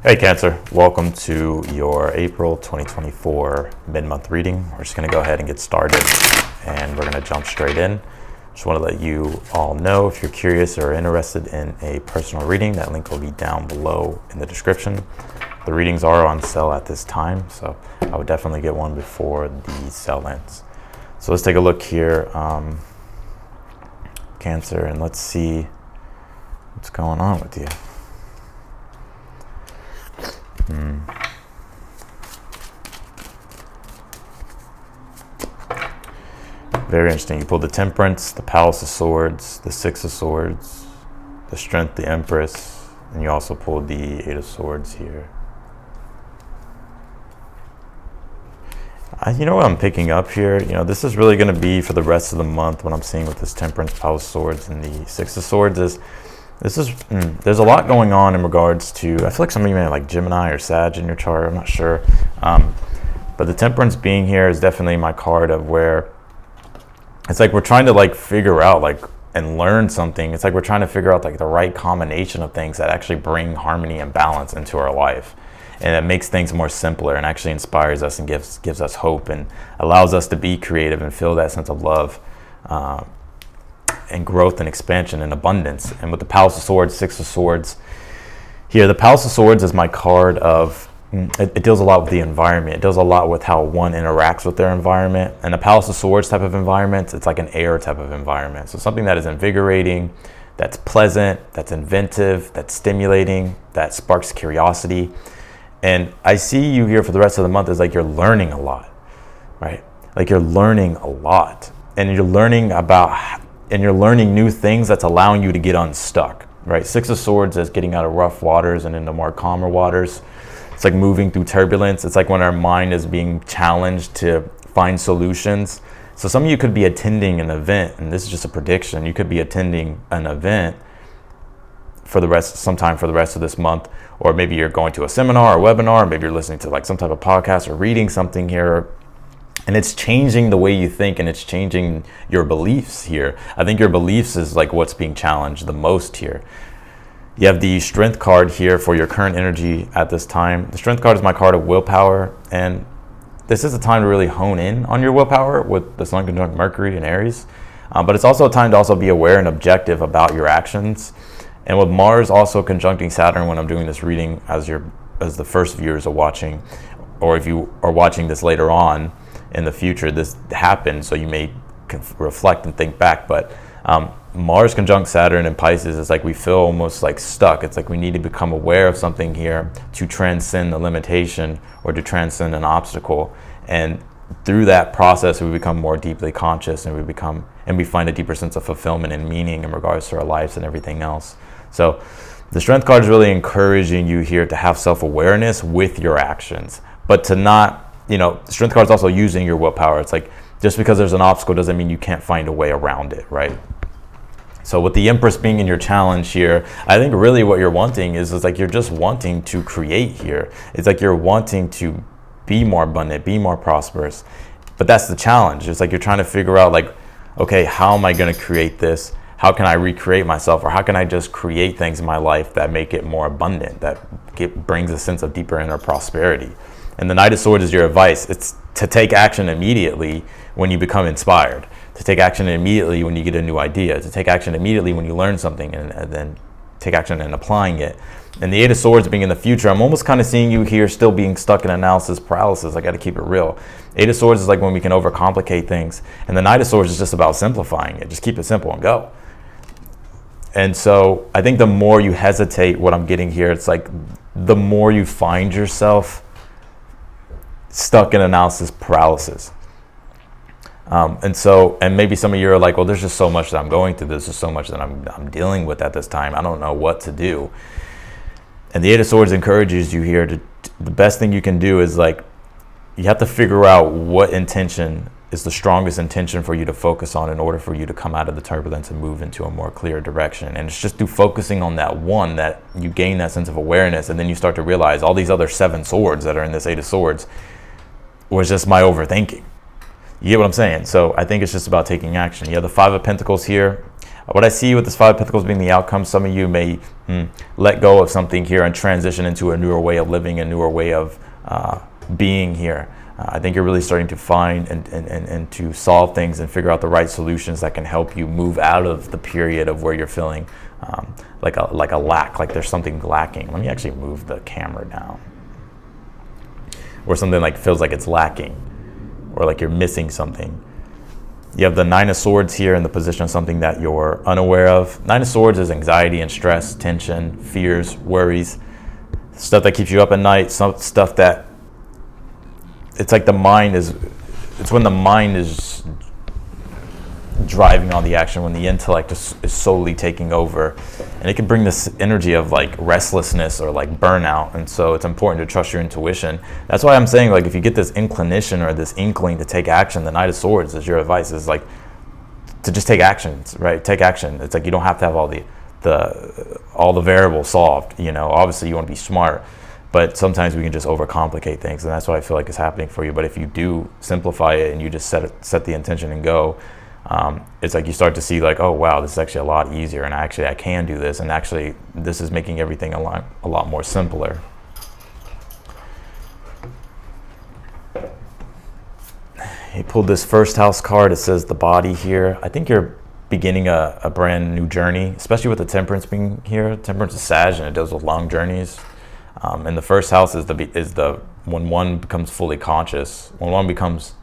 Hey Cancer, welcome to your April 2024 mid-month reading. We're just going to go ahead and get started and we're going to jump straight in. Just want to let you all know, if you're curious or interested in a personal reading, that link will be down below in the description. The readings are on sale at this time, so I would definitely get one before the sale ends. So let's take a look here, Cancer, and let's see what's going on with you. Very interesting. You pulled the Temperance, the Palace of Swords, the Six of Swords, the Strength, the Empress, and you also pulled the Eight of Swords here. You know what I'm picking up here? You know, this is really going to be for the rest of the month. What I'm seeing with this Temperance, Palace of Swords, and the Six of Swords is there's a lot going on in regards to, I feel like some of you may have like Gemini or Sag in your chart, I'm not sure. But the Temperance being here is definitely my card of where it's like we're trying to like figure out and learn something. It's like we're trying to figure out like the right combination of things that actually bring harmony and balance into our life. And it makes things more simpler and actually inspires us and gives us hope and allows us to be creative and feel that sense of love. And growth and expansion and abundance. And with the Palace of Swords, Six of Swords here, the Palace of Swords is my card of, it deals a lot with the environment. It deals a lot with how one interacts with their environment. And the Palace of Swords type of environment, it's like an air type of environment. So something that is invigorating, that's pleasant, that's inventive, that's stimulating, that sparks curiosity. And I see you here for the rest of the month as like you're learning a lot, right? Like you're learning a lot and you're learning new things that's allowing you to get unstuck, right? Six of Swords is getting out of rough waters and into more calmer waters. It's like moving through turbulence. It's like when our mind is being challenged to find solutions. So some of you could be attending an event, and this is just a prediction. You could be attending an event sometime for the rest of this month, or maybe you're going to a seminar or webinar, or maybe you're listening to like some type of podcast or reading something here. And it's changing the way you think and it's changing your beliefs here. I think your beliefs is like what's being challenged the most here. You have the Strength card here for your current energy at this time. The Strength card is my card of willpower. And this is a time to really hone in on your willpower with the Sun conjunct Mercury and Aries. But it's also a time to also be aware and objective about your actions. And with Mars also conjuncting Saturn when I'm doing this reading as the first viewers are watching, or if you are watching this later on, in the future this happened, so you may reflect and think back, but Mars conjunct Saturn in Pisces is like we feel almost like stuck. It's like we need to become aware of something here to transcend the limitation or to transcend an obstacle, and through that process we become more deeply conscious and we find a deeper sense of fulfillment and meaning in regards to our lives and everything else. So the Strength card is really encouraging you here to have self-awareness with your actions, but to not, the Strength card is also using your willpower. It's like just because there's an obstacle doesn't mean you can't find a way around it, right? So with the Empress being in your challenge here, I think really what you're wanting is like you're just wanting to create here. It's like you're wanting to be more abundant, be more prosperous. But that's the challenge. It's like you're trying to figure out like, okay, how am I going to create this? How can I recreate myself? Or how can I just create things in my life that make it more abundant, that brings a sense of deeper inner prosperity? And the Knight of Swords is your advice. It's to take action immediately when you become inspired, to take action immediately when you get a new idea, to take action immediately when you learn something and then take action in applying it. And the Eight of Swords being in the future, I'm almost kind of seeing you here still being stuck in analysis paralysis. I got to keep it real. Eight of Swords is like when we can overcomplicate things. And the Knight of Swords is just about simplifying it. Just keep it simple and go. And so I think the more you hesitate, what I'm getting here, it's like the more you find yourself stuck in analysis paralysis. And maybe some of you are like, well, there's just so much that I'm going through. There's just so much that I'm dealing with at this time. I don't know what to do. And the Eight of Swords encourages you here to the best thing you can do is like, you have to figure out what intention is the strongest intention for you to focus on in order for you to come out of the turbulence and move into a more clear direction. And it's just through focusing on that one that you gain that sense of awareness, and then you start to realize all these other 7 swords that are in this Eight of Swords was just my overthinking. You get what I'm saying? So I think it's just about taking action. You have the Five of Pentacles here. What I see with this Five of Pentacles being the outcome, some of you may let go of something here and transition into a newer way of living, a newer way of being here. I think you're really starting to find and to solve things and figure out the right solutions that can help you move out of the period of where you're feeling like a lack, like there's something lacking. Let me actually move the camera down. Or something like feels like it's lacking, or like you're missing something. You have the Nine of Swords here in the position of something that you're unaware of. Nine of Swords is anxiety and stress, tension, fears, worries, stuff that keeps you up at night, some stuff that it's like it's when the mind is driving on the action, when the intellect is solely taking over, and it can bring this energy of like restlessness or like burnout. And so it's important to trust your intuition. That's why I'm saying, like, if you get this inclination or this inkling to take action, the Knight of Swords is your advice, is like to just take action, right? Take action. It's like you don't have to have all the variables solved. You know, obviously you want to be smart, but sometimes we can just overcomplicate things, and that's what I feel like is happening for you. But if you do simplify it and you just set the intention and go, it's like you start to see like, oh wow, this is actually a lot easier, and actually I can do this, and actually this is making everything a lot more simpler. He pulled this first house card. It says the body here. I think you're beginning a brand new journey, especially with the Temperance being here. Temperance is Sag, and it deals with long journeys. And the first house is the when one becomes fully conscious, when one becomes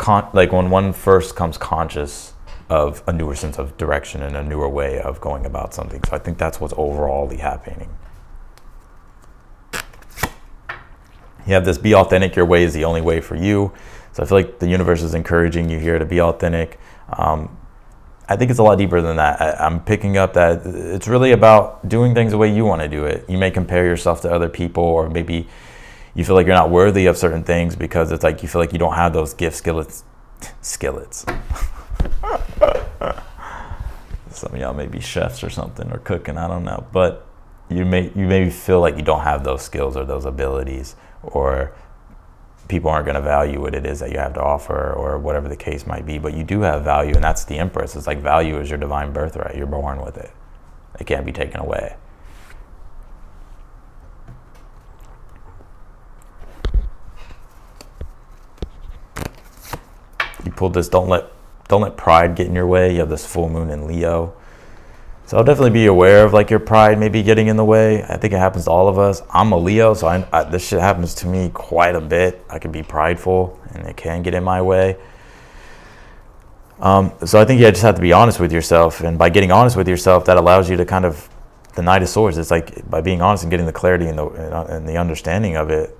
when one first comes conscious of a newer sense of direction and a newer way of going about something. So I think that's what's overall happening. You have this be authentic, your way is the only way for you. So I feel like the universe is encouraging you here to be authentic. I think it's a lot deeper than that. I'm picking up that it's really about doing things the way you want to do it. You may compare yourself to other people, or maybe you feel like you're not worthy of certain things because it's like you feel like you don't have those skillets. Some of y'all may be chefs or something, or cooking, I don't know. But you may feel like you don't have those skills or those abilities, or people aren't going to value what it is that you have to offer, or whatever the case might be. But you do have value, and that's the Empress. It's like value is your divine birthright. You're born with it. It can't be taken away. You pulled this, don't let pride get in your way. You have this full moon in Leo. So I'll definitely be aware of like your pride maybe getting in the way. I think it happens to all of us. I'm a Leo, so this shit happens to me quite a bit. I can be prideful, and it can get in my way. So I think you just have to be honest with yourself, and by getting honest with yourself, that allows you to kind of, the Knight of Swords, it's like by being honest and getting the clarity and the understanding of it,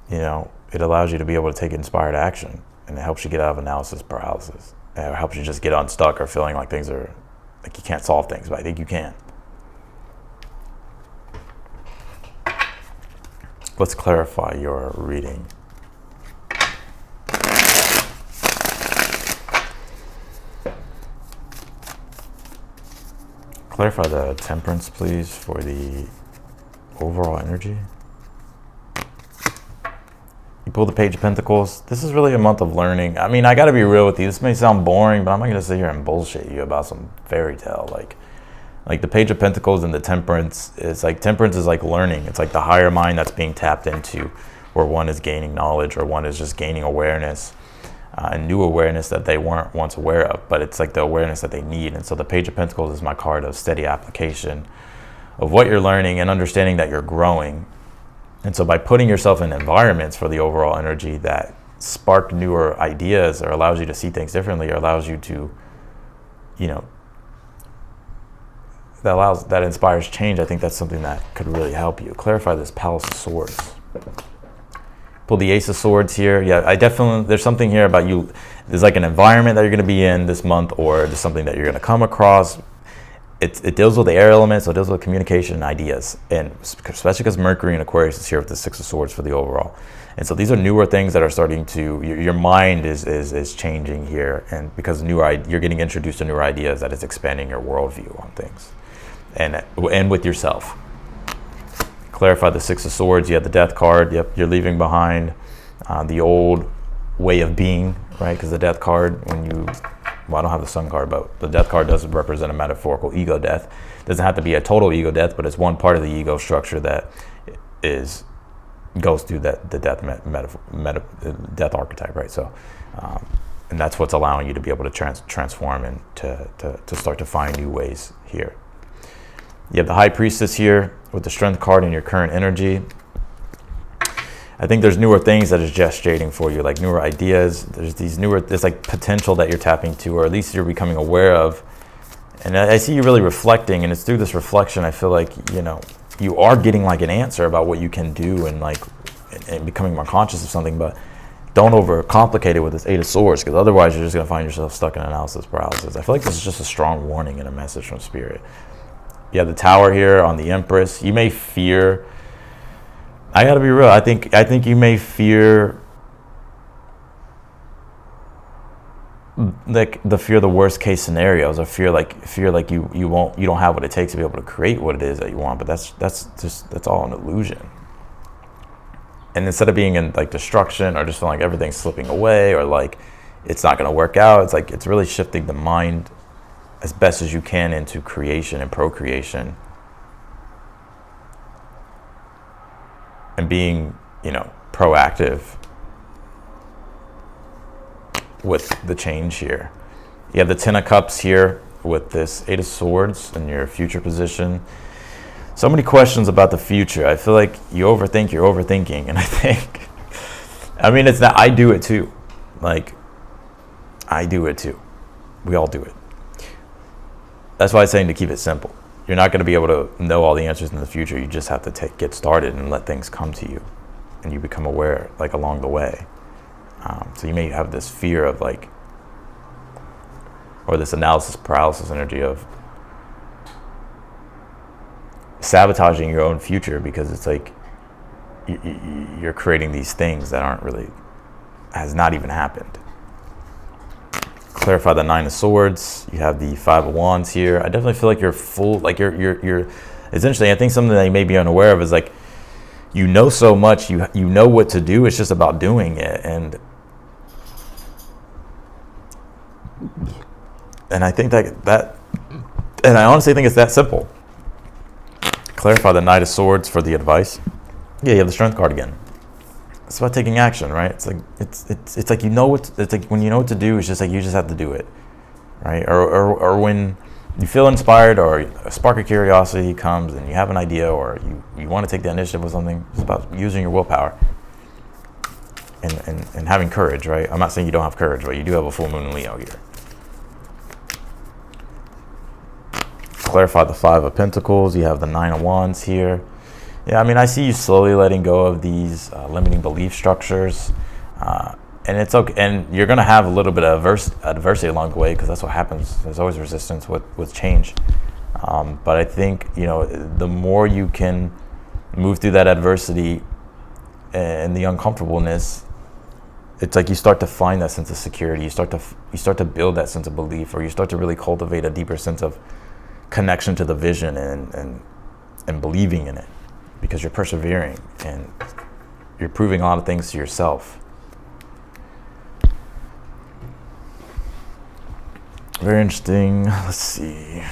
you know, it allows you to be able to take inspired action, and it helps you get out of analysis paralysis. It helps you just get unstuck or feeling like things are, like you can't solve things, but I think you can. Let's clarify your reading. Clarify the Temperance, please, for the overall energy. You pull the Page of Pentacles. This is really a month of learning. I mean, I got to be real with you. This may sound boring, but I'm not going to sit here and bullshit you about some fairy tale. Like the Page of Pentacles and the Temperance is like learning. It's like the higher mind that's being tapped into, where one is gaining knowledge, or one is just gaining awareness, and new awareness that they weren't once aware of. But it's like the awareness that they need. And so the Page of Pentacles is my card of steady application of what you're learning and understanding that you're growing. And so by putting yourself in environments for the overall energy that spark newer ideas, or allows you to see things differently, or allows you to, you know, that inspires change, I think that's something that could really help you. Clarify this Palace of Swords. Pull the Ace of Swords here. Yeah, I definitely, there's something here about you. There's like an environment that you're going to be in this month, or just something that you're going to come across. It deals with the air element, so it deals with communication and ideas, and especially because Mercury in Aquarius is here with the Six of Swords for the overall. And so these are newer things that are starting to, your mind is changing here, and because you're getting introduced to newer ideas, that is expanding your worldview on things, and with yourself. Clarify the Six of Swords. You have the Death card. Yep, you're leaving behind the old way of being, right? Because the Death card, when you well, I don't have the sun card, but the death card does represent a metaphorical ego death. It doesn't have to be a total ego death, but it's one part of the ego structure that goes through the death archetype, right? So, and that's what's allowing you to be able to transform and to start to find new ways here. You have the High Priestess here with the Strength card in your current energy. I think there's newer things that is gestating for you, like newer ideas. There's like potential that you're tapping to, or at least you're becoming aware of. And I see you really reflecting, and it's through this reflection I feel like, you are getting like an answer about what you can do and becoming more conscious of something, but don't overcomplicate it with this Eight of Swords, because otherwise you're just going to find yourself stuck in analysis paralysis. I feel like this is just a strong warning and a message from Spirit. You have the Tower here on the Empress. You may fear, I gotta be real, I think you may fear like the worst case scenarios, or fear like you don't have what it takes to be able to create what it is that you want. But that's all an illusion. And instead of being in like destruction, or just feeling like everything's slipping away, or like it's not going to work out, it's like it's really shifting the mind as best as you can into creation and procreation, and being proactive with the change here. You have the Ten of Cups here with this Eight of Swords in your future position. So many questions about the future. I feel like you're overthinking. And it's not, I do it too. Like, I do it too. We all do it. That's why I'm saying to keep it simple. You're not going to be able to know all the answers in the future. You just have to get started and let things come to you. And you become aware, like, along the way. So you may have this fear of or this analysis paralysis energy of sabotaging your own future, because it's like you're creating these things that has not even happened. Clarify the Nine of Swords. You have the Five of Wands here. I definitely feel like you're full, like you're it's interesting. I think something that you may be unaware of is like, so much, you know what to do. It's just about doing it. And I think and I honestly think it's that simple. Clarify the Knight of Swords for the advice. Yeah, you have the Strength card again. It's about taking action, right? It's like it's like it's like when you know what to do, it's just like you just have to do it, right? Or when you feel inspired, or a spark of curiosity comes and you have an idea, or you want to take the initiative with something. It's about using your willpower and having courage, right? I'm not saying you don't have courage, but you do have a full moon in Leo here. Clarify the Five of Pentacles. You have the Nine of Wands here. Yeah, I see you slowly letting go of these limiting belief structures, and it's okay. And you're gonna have a little bit of adversity along the way, because that's what happens. There's always resistance with change. But I think the more you can move through that adversity and the uncomfortableness, it's like you start to find that sense of security. You start to build that sense of belief, or you start to really cultivate a deeper sense of connection to the vision and believing in it, because you're persevering and you're proving a lot of things to yourself. Very interesting. Let's see.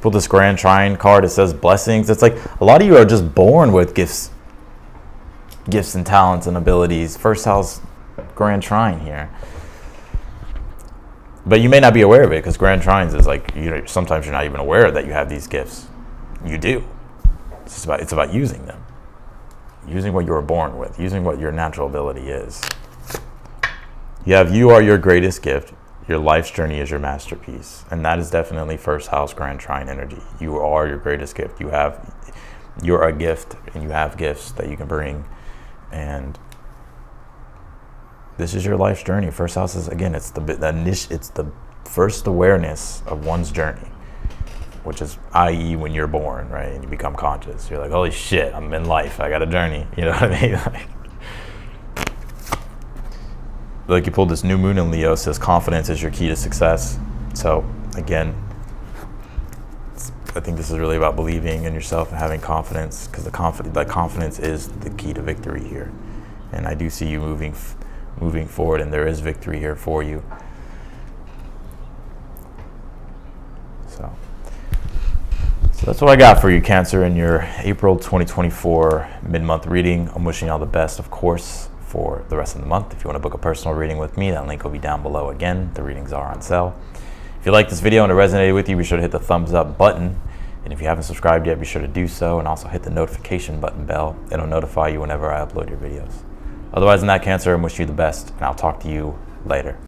Pull this Grand Trine card. It says blessings. It's like a lot of you are just born with gifts and talents and abilities. First house Grand Trine here. But you may not be aware of it, because Grand Trines is like, sometimes you're not even aware that you have these gifts. You do. It's about using them. Using what you were born with. Using what your natural ability is. You are your greatest gift. Your life's journey is your masterpiece. And that is definitely first house Grand Trine energy. You are your greatest gift. You're a gift, and you have gifts that you can bring. And this is your life's journey. First house is, again, it's the first awareness of one's journey, which is, i.e., when you're born, right, and you become conscious. You're like, holy shit, I'm in life. I got a journey. You know what I mean? Like you pulled this new moon in Leo. Says confidence is your key to success. So again, I think this is really about believing in yourself and having confidence, because confidence is the key to victory here. And I do see you moving forward, and there is victory here for you. So that's what I got for you, Cancer, in your April 2024 mid-month reading. I'm wishing you all the best, of course, for the rest of the month. If you want to book a personal reading with me, that link will be down below. Again, the readings are on sale. If you like this video and it resonated with you, be sure to hit the thumbs up button. And if you haven't subscribed yet, be sure to do so, and also hit the notification button bell. It'll notify you whenever I upload your videos. Otherwise, in that, Cancer, I'm wishing you the best, and I'll talk to you later.